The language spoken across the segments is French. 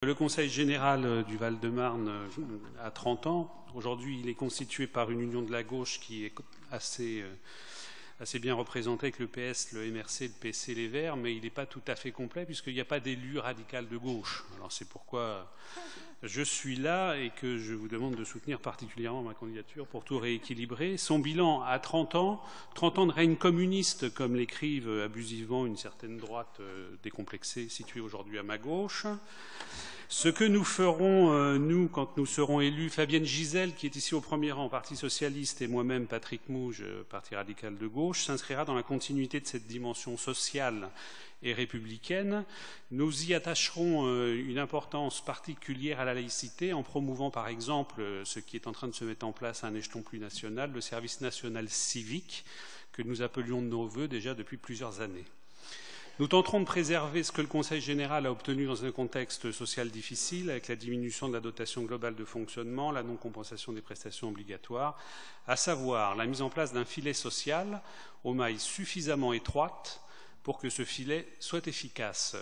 Le Conseil général du Val-de-Marne a 30 ans. Aujourd'hui, il est constitué par une union de la gauche qui est assez bien représentée avec le PS, le MRC, le PC, les Verts, mais il n'est pas tout à fait complet puisqu'il n'y a pas d'élu radical de gauche. Alors c'est pourquoi je suis là et que je vous demande de soutenir particulièrement ma candidature pour tout rééquilibrer. Son bilan à 30 ans de règne communiste, comme l'écrivent abusivement une certaine droite décomplexée située aujourd'hui à ma gauche. Ce que nous ferons, nous, quand nous serons élus, Fabienne Gisèle, qui est ici au premier rang, Parti socialiste, et moi-même, Patrick Mouge, Parti radical de gauche, s'inscrira dans la continuité de cette dimension sociale et républicaine. Nous y attacherons une importance particulière à la laïcité en promouvant, par exemple, ce qui est en train de se mettre en place à un échelon plus national, le service national civique, que nous appelions de nos vœux déjà depuis plusieurs années. Nous tenterons de préserver ce que le Conseil général a obtenu dans un contexte social difficile, avec la diminution de la dotation globale de fonctionnement, la non-compensation des prestations obligatoires, à savoir la mise en place d'un filet social aux mailles suffisamment étroites pour que ce filet soit efficace.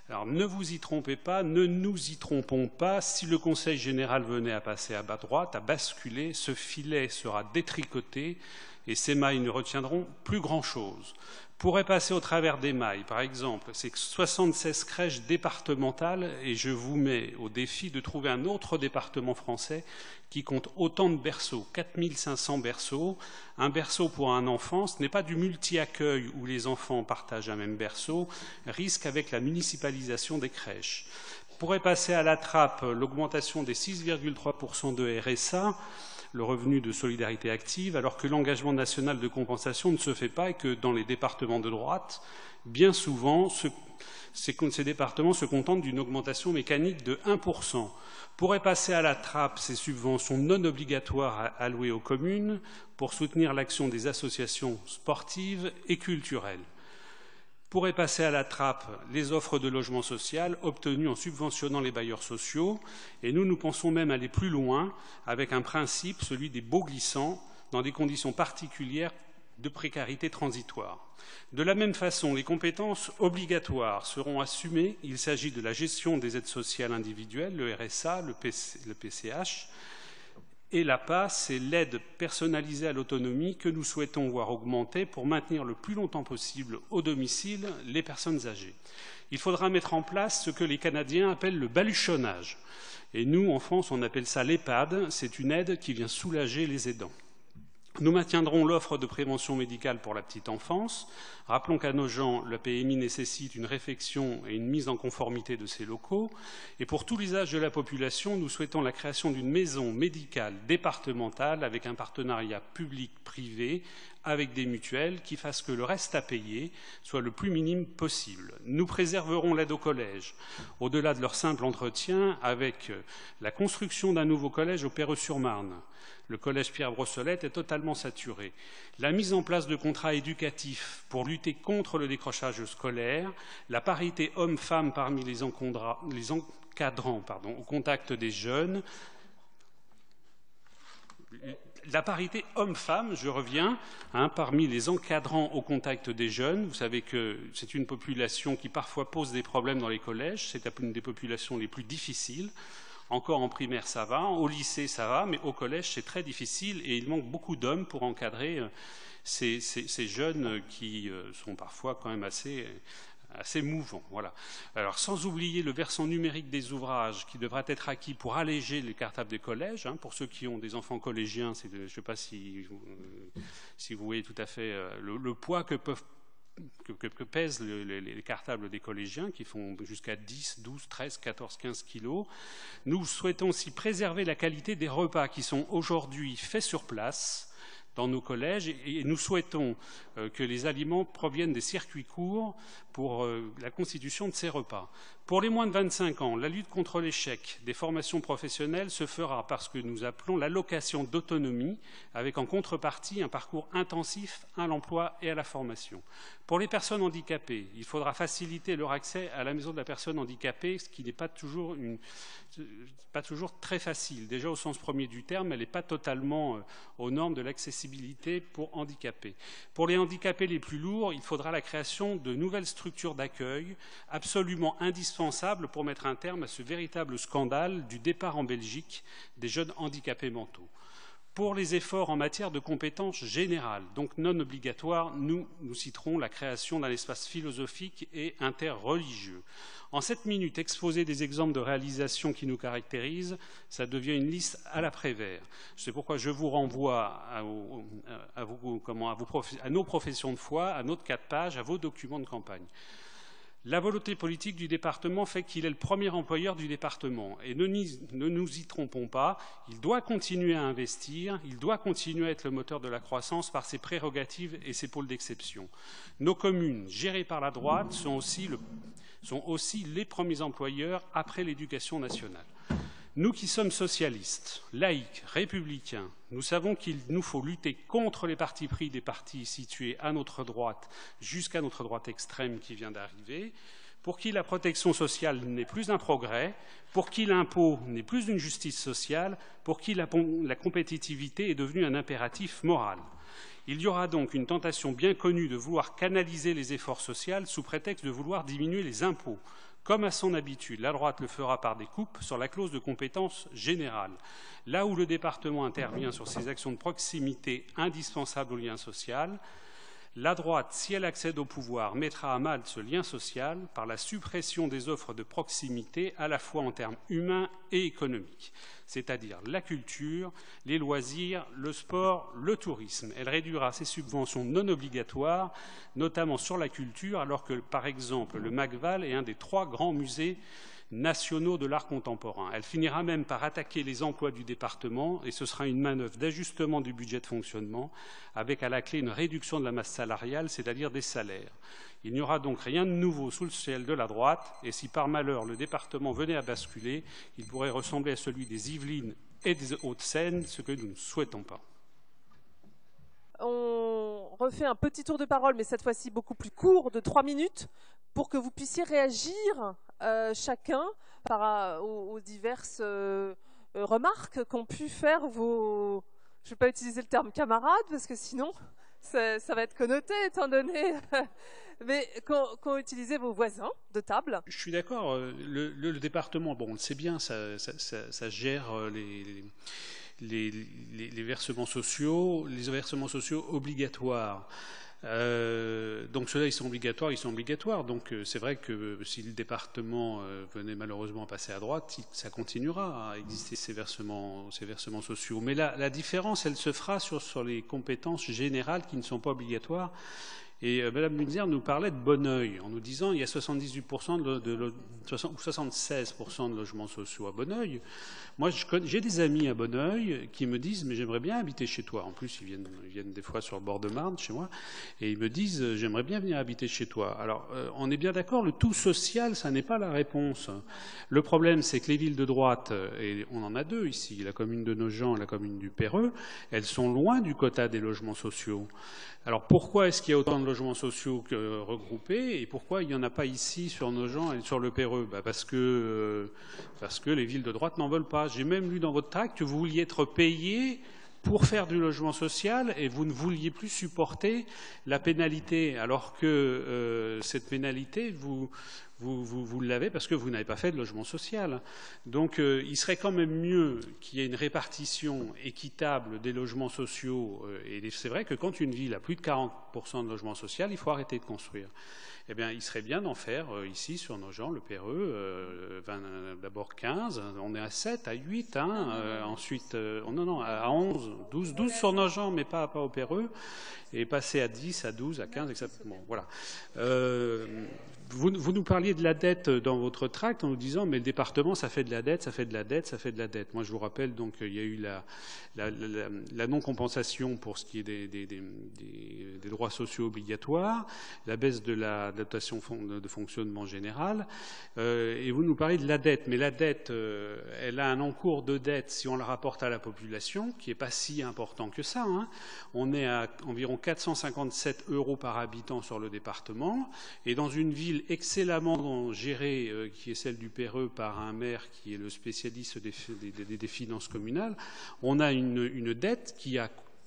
Alors ne vous y trompez pas, ne nous y trompons pas, si le Conseil général venait à passer à bas droite, à basculer, ce filet sera détricoté et ces mailles ne retiendront plus grand-chose. Pourrait passer au travers des mailles, par exemple, c'est 76 crèches départementales et je vous mets au défi de trouver un autre département français qui compte autant de berceaux, 4500 berceaux. Un berceau pour un enfant, ce n'est pas du multi-accueil où les enfants partagent un même berceau, risque avec la municipalisation des crèches. Pourrait passer à la trappe l'augmentation des 6,3% de RSA, le revenu de solidarité active, alors que l'engagement national de compensation ne se fait pas et que dans les départements de droite, bien souvent, ces départements se contentent d'une augmentation mécanique de 1%. Pourraient passer à la trappe ces subventions non obligatoires allouées aux communes pour soutenir l'action des associations sportives et culturelles. Pourraient passer à la trappe les offres de logement social obtenues en subventionnant les bailleurs sociaux. Et nous pensons même aller plus loin avec un principe, celui des baux glissants, dans des conditions particulières de précarité transitoire. De la même façon, les compétences obligatoires seront assumées. Il s'agit de la gestion des aides sociales individuelles, le RSA, le PCH, et l'APA, c'est l'aide personnalisée à l'autonomie que nous souhaitons voir augmenter pour maintenir le plus longtemps possible au domicile les personnes âgées. Il faudra mettre en place ce que les Canadiens appellent le baluchonnage. Et nous, en France, on appelle ça l'EHPAD. C'est une aide qui vient soulager les aidants. Nous maintiendrons l'offre de prévention médicale pour la petite enfance. Rappelons qu'à Nogent, le PMI nécessite une réflexion et une mise en conformité de ces locaux. Et pour tout l'usage de la population, nous souhaitons la création d'une maison médicale départementale avec un partenariat public-privé avec des mutuelles qui fassent que le reste à payer soit le plus minime possible. Nous préserverons l'aide au collège, au-delà de leur simple entretien, avec la construction d'un nouveau collège au Perreux-sur-Marne. Le collège Pierre Brossolette est totalement saturé. La mise en place de contrats éducatifs pour lutter contre le décrochage scolaire, la parité hommes-femmes parmi les encadrants au contact des jeunes, la parité homme-femme, je reviens, parmi les encadrants au contact des jeunes. Vous savez que c'est une population qui parfois pose des problèmes dans les collèges, c'est une des populations les plus difficiles. Encore en primaire, ça va, au lycée, ça va, mais au collège, c'est très difficile et il manque beaucoup d'hommes pour encadrer ces jeunes qui sont parfois quand même assez mouvants. Voilà. Alors, sans oublier le versant numérique des ouvrages qui devra être acquis pour alléger les cartables des collèges. Pour ceux qui ont des enfants collégiens, je ne sais pas si vous voyez tout à fait le poids que pèsent les cartables des collégiens qui font jusqu'à 10, 12, 13, 14, 15 kilos. Nous souhaitons aussi préserver la qualité des repas qui sont aujourd'hui faits sur place dans nos collèges et nous souhaitons que les aliments proviennent des circuits courts pour la constitution de ces repas. Pour les moins de 25 ans, la lutte contre l'échec des formations professionnelles se fera par ce que nous appelons l'allocation d'autonomie, avec en contrepartie un parcours intensif à l'emploi et à la formation. Pour les personnes handicapées, il faudra faciliter leur accès à la maison de la personne handicapée, ce qui n'est pas toujours très facile. Déjà au sens premier du terme, elle n'est pas totalement aux normes de l'accessibilité pour handicapés. Pour les handicapés les plus lourds, il faudra la création de nouvelles structures d'accueil absolument indispensables indispensable pour mettre un terme à ce véritable scandale du départ en Belgique des jeunes handicapés mentaux. Pour les efforts en matière de compétences générales, donc non obligatoires, nous citerons la création d'un espace philosophique et interreligieux. En 7 minutes, exposer des exemples de réalisations qui nous caractérisent, ça devient une liste à la Prévert. C'est pourquoi je vous renvoie à nos professions de foi, à notre 4 pages, à vos documents de campagne. La volonté politique du département fait qu'il est le premier employeur du département. Et ne nous y trompons pas, il doit continuer à investir, il doit continuer à être le moteur de la croissance par ses prérogatives et ses pôles d'exception. Nos communes, gérées par la droite, sont aussi les premiers employeurs après l'éducation nationale. Nous qui sommes socialistes, laïcs, républicains, nous savons qu'il nous faut lutter contre les partis pris des partis situés à notre droite jusqu'à notre droite extrême qui vient d'arriver, pour qui la protection sociale n'est plus un progrès, pour qui l'impôt n'est plus une justice sociale, pour qui la compétitivité est devenue un impératif moral. Il y aura donc une tentation bien connue de vouloir canaliser les efforts sociaux sous prétexte de vouloir diminuer les impôts. Comme à son habitude, la droite le fera par des coupes sur la clause de compétence générale. Là où le département intervient sur ces actions de proximité indispensables au lien social, la droite, si elle accède au pouvoir, mettra à mal ce lien social par la suppression des offres de proximité à la fois en termes humains et économiques, c'est-à-dire la culture, les loisirs, le sport, le tourisme. Elle réduira ses subventions non obligatoires, notamment sur la culture, alors que, par exemple, le MACVAL est un des 3 grands musées nationaux de l'art contemporain. Elle finira même par attaquer les emplois du département et ce sera une manœuvre d'ajustement du budget de fonctionnement avec à la clé une réduction de la masse salariale, c'est-à-dire des salaires. Il n'y aura donc rien de nouveau sous le ciel de la droite et si par malheur le département venait à basculer, il pourrait ressembler à celui des Yvelines et des Hauts-de-Seine, ce que nous ne souhaitons pas. On refait un petit tour de parole, mais cette fois-ci beaucoup plus court, de 3 minutes, pour que vous puissiez réagir chacun aux diverses remarques qu'ont pu faire vos... Je ne vais pas utiliser le terme camarades, parce que sinon, ça va être connoté, étant donné... mais qu'ont utilisé vos voisins de table. Je suis d'accord. Le département, bon, on le sait bien, ça gère les versements sociaux, obligatoires. Donc ceux-là, ils sont obligatoires. Donc c'est vrai que si le département venait malheureusement passer à droite, ça continuera à exister ces versements sociaux. Mais la différence, elle se fera sur les compétences générales qui ne sont pas obligatoires. Et Mme Munzer nous parlait de Bonneuil, en nous disant qu'il y a 78% ou 76% de logements sociaux à Bonneuil. Moi, j'ai des amis à Bonneuil qui me disent « mais j'aimerais bien habiter chez toi ». En plus, ils viennent des fois sur le bord de Marne, chez moi, et ils me disent « j'aimerais bien venir habiter chez toi ». Alors, on est bien d'accord, le tout social, ça n'est pas la réponse. Le problème, c'est que les villes de droite, et on en a 2 ici, la commune de Nogent et la commune du Perreux, elles sont loin du quota des logements sociaux. Alors pourquoi est-ce qu'il y a autant de logements sociaux regroupés et pourquoi il n'y en a pas ici sur Nogent et sur le Perreux? Parce que les villes de droite n'en veulent pas. J'ai même lu dans votre tract que vous vouliez être payé pour faire du logement social et vous ne vouliez plus supporter la pénalité, alors que cette pénalité, vous l'avez parce que vous n'avez pas fait de logement social. Donc il serait quand même mieux qu'il y ait une répartition équitable des logements sociaux. Et c'est vrai que quand une ville a plus de 40% de logements sociaux, il faut arrêter de construire. Eh bien, il serait bien d'en faire ici, sur Nogent, le Perreux, d'abord 15, on est à 7, à 8, ensuite, à 11, 12 sur Nogent, mais pas au Perreux, et passer à 10, à 12, à 15, exactement. Voilà. Vous nous parliez de la dette dans votre tract en nous disant mais le département ça fait de la dette, ça fait de la dette, ça fait de la dette. Moi je vous rappelle donc il y a eu la non-compensation pour ce qui est des droits sociaux obligatoires, la baisse de la dotation de fonctionnement général, et vous nous parlez de la dette. Mais la dette, elle a un encours de dette si on la rapporte à la population qui n'est pas si important que ça. Hein. On est à environ 457 € par habitant sur le département et dans une ville excellemment gérée, qui est celle du Perreux par un maire qui est le spécialiste des finances communales, on a une dette qui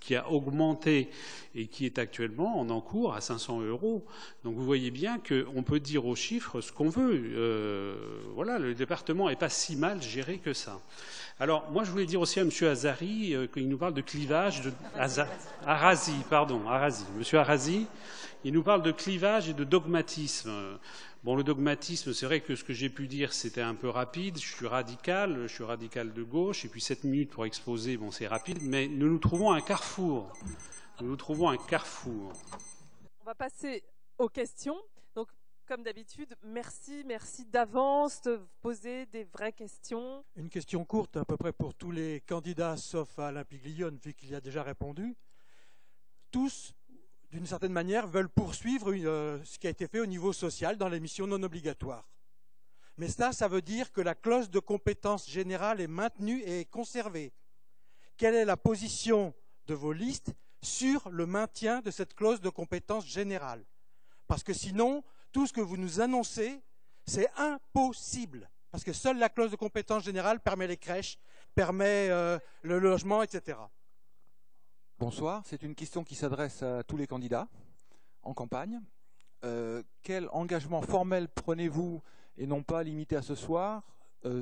qui a augmenté et qui est actuellement en encours à 500 €. Donc vous voyez bien qu'on peut dire aux chiffres ce qu'on veut. Voilà, le département n'est pas si mal géré que ça. Alors, moi, je voulais dire aussi à M. Azari qu'il nous parle de clivage, Arazi, M. Arazi, il nous parle de clivage et de dogmatisme. Bon, le dogmatisme, c'est vrai que ce que j'ai pu dire, c'était un peu rapide. Je suis radical de gauche, et puis 7 minutes pour exposer, bon, c'est rapide, mais nous nous trouvons à un carrefour. Nous nous trouvons à un carrefour. On va passer aux questions. Donc, comme d'habitude, merci d'avance de poser des vraies questions. Une question courte, à peu près pour tous les candidats, sauf Alain Piglione, vu qu'il y a déjà répondu. Tous, d'une certaine manière, veulent poursuivre ce qui a été fait au niveau social dans les missions non obligatoires. Mais ça veut dire que la clause de compétence générale est maintenue et conservée. Quelle est la position de vos listes sur le maintien de cette clause de compétence générale? Parce que sinon, tout ce que vous nous annoncez, c'est impossible. Parce que seule la clause de compétence générale permet les crèches, permet le logement, etc. Bonsoir, c'est une question qui s'adresse à tous les candidats en campagne. Quel engagement formel prenez-vous, et non pas limité à ce soir,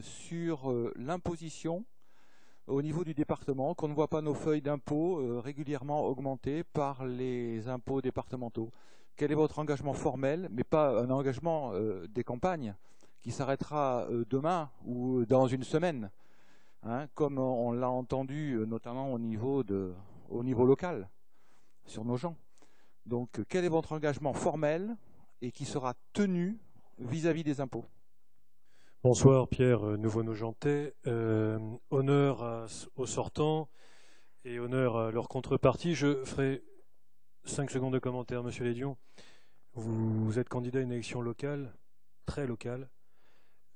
sur l'imposition au niveau du département, qu'on ne voit pas nos feuilles d'impôts régulièrement augmentées par les impôts départementaux? Quel est votre engagement formel, mais pas un engagement des campagnes qui s'arrêtera demain ou dans une semaine, hein, comme on l'a entendu notamment au niveau local, sur nos gens. Donc, quel est votre engagement formel et qui sera tenu vis-à-vis des impôts? Bonsoir, Pierre Nouveau-Nogentais. Honneur aux sortants et honneur à leur contrepartie. Je ferai 5 secondes de commentaire, Monsieur Lédion. Vous êtes candidat à une élection locale, très locale.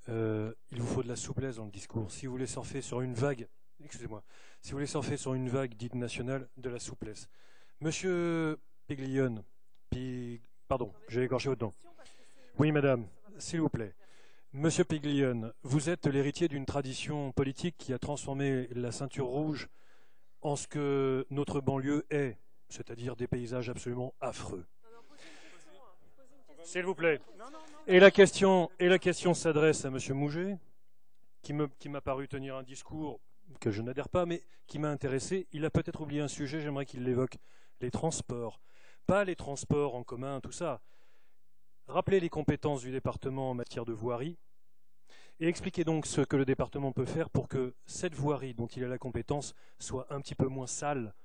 Il vous faut de la souplesse dans le discours. Si vous voulez surfer sur une vague, si vous voulez surfer sur une vague dite nationale, de la souplesse. Monsieur Piglione, pardon, j'ai écorché votre nom. Oui, madame, s'il vous plaît. Monsieur Piglione, vous êtes l'héritier d'une tradition politique qui a transformé la ceinture rouge en ce que notre banlieue est, c'est-à-dire des paysages absolument affreux. S'il vous plaît. Et la question s'adresse à Monsieur Mouget, qui m'a paru tenir un discours que je n'adhère pas, mais qui m'a intéressé. Il a peut-être oublié un sujet, j'aimerais qu'il l'évoque. Les transports. Pas les transports en commun, tout ça. Rappelez les compétences du département en matière de voirie et expliquez donc ce que le département peut faire pour que cette voirie dont il a la compétence soit un petit peu moins sale,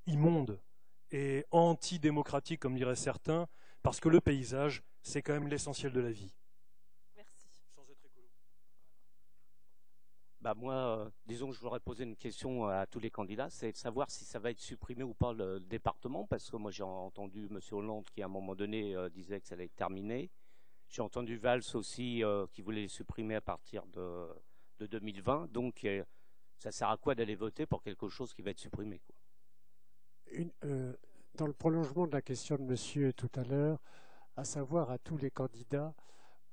immonde et antidémocratique, comme diraient certains, parce que le paysage, c'est quand même l'essentiel de la vie. Merci. Sans être écolo. Bah moi, disons que je voudrais poser une question à tous les candidats, c'est de savoir si ça va être supprimé ou pas le département, parce que moi j'ai entendu M. Hollande qui à un moment donné disait que ça allait être terminé. J'ai entendu Valls aussi qui voulait les supprimer à partir de 2020, donc ça sert à quoi d'aller voter pour quelque chose qui va être supprimé, quoi? Dans le prolongement de la question de monsieur tout à l'heure, à savoir à tous les candidats,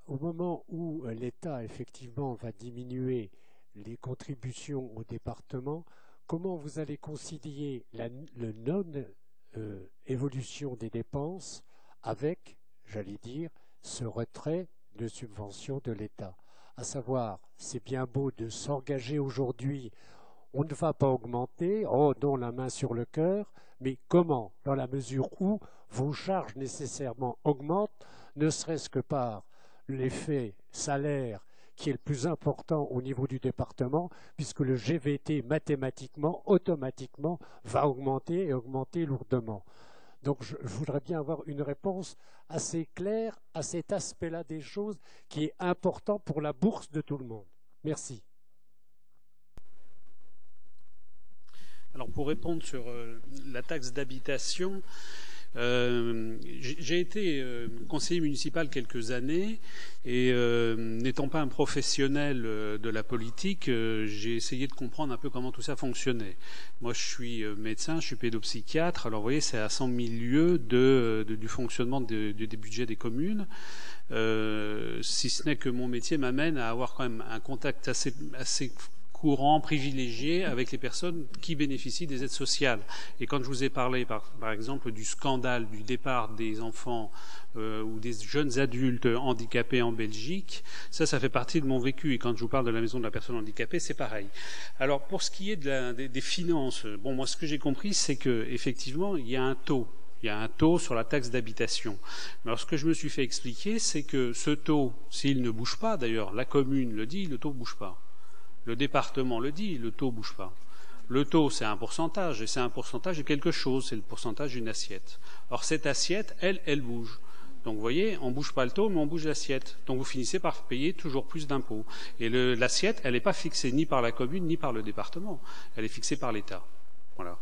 au moment où l'État effectivement va diminuer les contributions au département, comment vous allez concilier le non-évolution des dépenses avec, j'allais dire, ce retrait de subventions de l'État? À savoir, c'est bien beau de s'engager aujourd'hui, on ne va pas augmenter, oh non, la main sur le cœur, mais comment? Dans la mesure où vos charges nécessairement augmentent, ne serait-ce que par l'effet salaire qui est le plus important au niveau du département, puisque le GVT mathématiquement, automatiquement, va augmenter et augmenter lourdement. Donc je voudrais bien avoir une réponse assez claire à cet aspect-là des choses qui est important pour la bourse de tout le monde. Merci. Alors pour répondre sur la taxe d'habitation, j'ai été conseiller municipal quelques années et n'étant pas un professionnel de la politique, j'ai essayé de comprendre un peu comment tout ça fonctionnait. Moi je suis médecin, je suis pédopsychiatre, alors vous voyez c'est à 100 000 lieues du fonctionnement des budgets des communes, si ce n'est que mon métier m'amène à avoir quand même un contact assez courant, privilégié avec les personnes qui bénéficient des aides sociales. Et quand je vous ai parlé, par exemple, du scandale du départ des enfants ou des jeunes adultes handicapés en Belgique, ça fait partie de mon vécu. Et quand je vous parle de la maison de la personne handicapée, c'est pareil. Alors, pour ce qui est des finances, bon, moi, ce que j'ai compris, c'est qu'effectivement, il y a un taux. Il y a un taux sur la taxe d'habitation. Alors, ce que je me suis fait expliquer, c'est que ce taux, s'il ne bouge pas, d'ailleurs, la commune le dit, le taux ne bouge pas. Le département le dit, le taux ne bouge pas. Le taux, c'est un pourcentage, et c'est un pourcentage de quelque chose, c'est le pourcentage d'une assiette. Or, cette assiette, elle bouge. Donc, vous voyez, on ne bouge pas le taux, mais on bouge l'assiette. Donc, vous finissez par payer toujours plus d'impôts. Et l'assiette, elle n'est pas fixée ni par la commune, ni par le département. Elle est fixée par l'État. Voilà.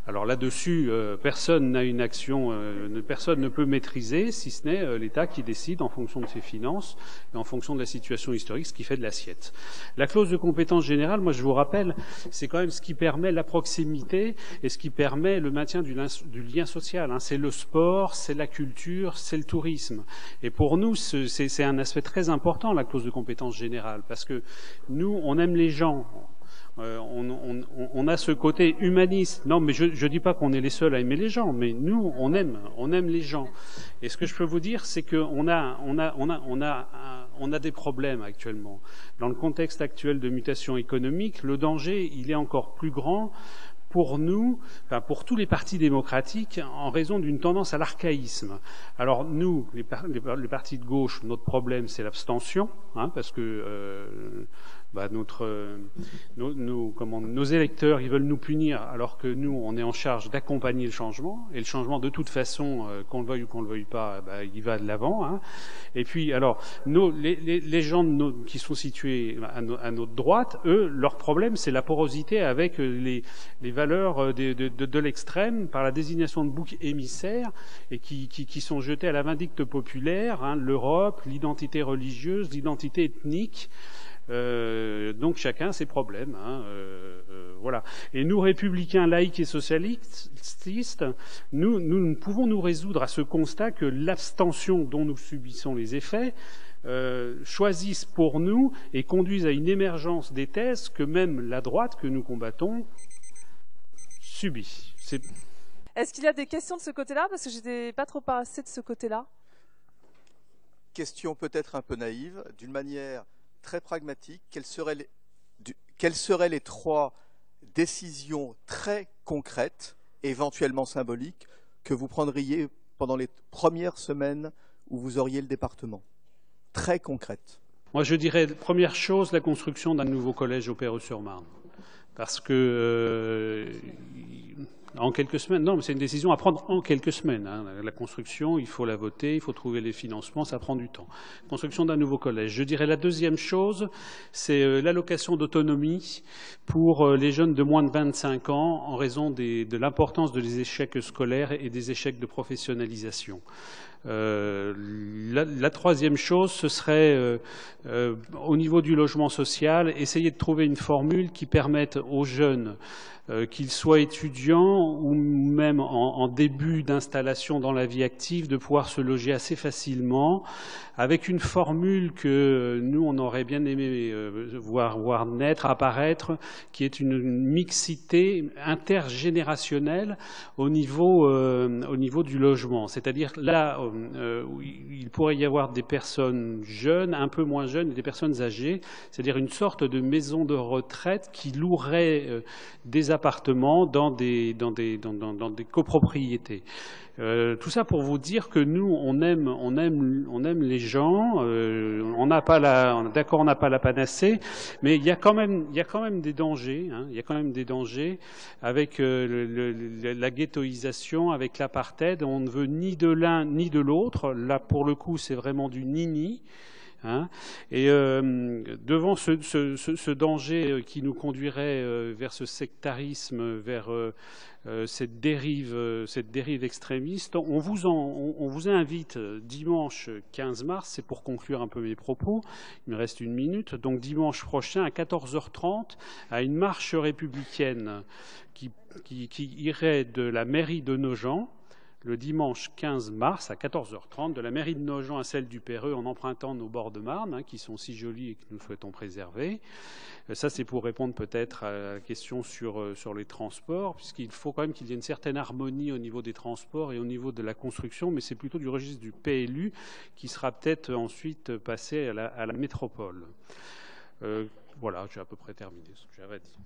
Alors là-dessus, personne n'a une action, personne ne peut maîtriser, si ce n'est l'État qui décide en fonction de ses finances et en fonction de la situation historique, ce qui fait de l'assiette. La clause de compétence générale, moi je vous rappelle, c'est quand même ce qui permet la proximité et ce qui permet le maintien du lien social. Hein. C'est le sport, c'est la culture, c'est le tourisme. Et pour nous, c'est un aspect très important, la clause de compétence générale, parce que nous, on aime les gens. On a ce côté humaniste. Non, mais je ne dis pas qu'on est les seuls à aimer les gens, mais nous, on aime les gens. Et ce que je peux vous dire, c'est qu'on a des problèmes actuellement. Dans le contexte actuel de mutation économique, le danger, il est encore plus grand pour nous, enfin pour tous les partis démocratiques, en raison d'une tendance à l'archaïsme. Alors nous, les partis de gauche, notre problème, c'est l'abstention, hein, parce que nos électeurs, ils veulent nous punir, alors que nous, on est en charge d'accompagner le changement. Et le changement, de toute façon, qu'on le veuille ou qu'on le veuille pas, il va de l'avant. Hein. Et puis, alors, les gens qui sont situés à notre droite, eux, leur problème, c'est la porosité avec les valeurs de l'extrême par la désignation de boucs émissaires et qui sont jetés à la vindicte populaire, hein, l'Europe, l'identité religieuse, l'identité ethnique. Donc chacun ses problèmes, hein, voilà. Et nous, républicains, laïcs et socialistes, nous pouvons nous résoudre à ce constat que l'abstention dont nous subissons les effets choisissent pour nous et conduisent à une émergence des thèses que même la droite que nous combattons subit. Est-ce qu'il y a des questions de ce côté-là? Parce que je n'étais pas trop passée de ce côté-là. Question peut-être un peu naïve, d'une manière très pragmatique, quelles seraient les 3 décisions très concrètes, éventuellement symboliques, que vous prendriez pendant les premières semaines où vous auriez le département? Très concrètes. Moi, je dirais, première chose, la construction d'un nouveau collège au Perreux-sur-Marne. Parce que en quelques semaines, non, mais c'est une décision à prendre en quelques semaines. Hein. La construction, il faut la voter, il faut trouver les financements, ça prend du temps. Construction d'un nouveau collège. Je dirais la deuxième chose, c'est l'allocation d'autonomie pour les jeunes de moins de 25 ans en raison de l'importance des échecs scolaires et des échecs de professionnalisation. La troisième chose, ce serait au niveau du logement social, essayer de trouver une formule qui permette aux jeunes, qu'ils soient étudiants ou même en début d'installation dans la vie active, de pouvoir se loger assez facilement, avec une formule que nous, on aurait bien aimé voir naître, apparaître, qui est une mixité intergénérationnelle au niveau du logement. C'est-à-dire là, il pourrait y avoir des personnes jeunes, un peu moins jeunes, et des personnes âgées, c'est-à-dire une sorte de maison de retraite qui louerait des appartements dans des copropriétés. Tout ça pour vous dire que nous, on aime les gens. On n'a pas la panacée, mais il y a quand même des dangers. Hein, il y a quand même des dangers avec la ghettoisation, avec l'apartheid. On ne veut ni de l'un ni de l'autre. Là, pour le coup, c'est vraiment du ni-ni. Hein, et devant ce danger qui nous conduirait vers ce sectarisme, vers cette dérive extrémiste, on vous invite dimanche 15 mars, c'est pour conclure un peu mes propos, il me reste 1 minute, donc dimanche prochain à 14h30 à une marche républicaine qui irait de la mairie de Nogent le dimanche 15 mars à 14h30 de la mairie de Nogent à celle du Perreux en empruntant nos bords de Marne, hein, qui sont si jolis et que nous souhaitons préserver. Ça, c'est pour répondre peut-être à la question sur les transports, puisqu'il faut quand même qu'il y ait une certaine harmonie au niveau des transports et au niveau de la construction, mais c'est plutôt du registre du PLU qui sera peut-être ensuite passé à la métropole. Voilà, j'ai à peu près terminé ce que j'avais à dire.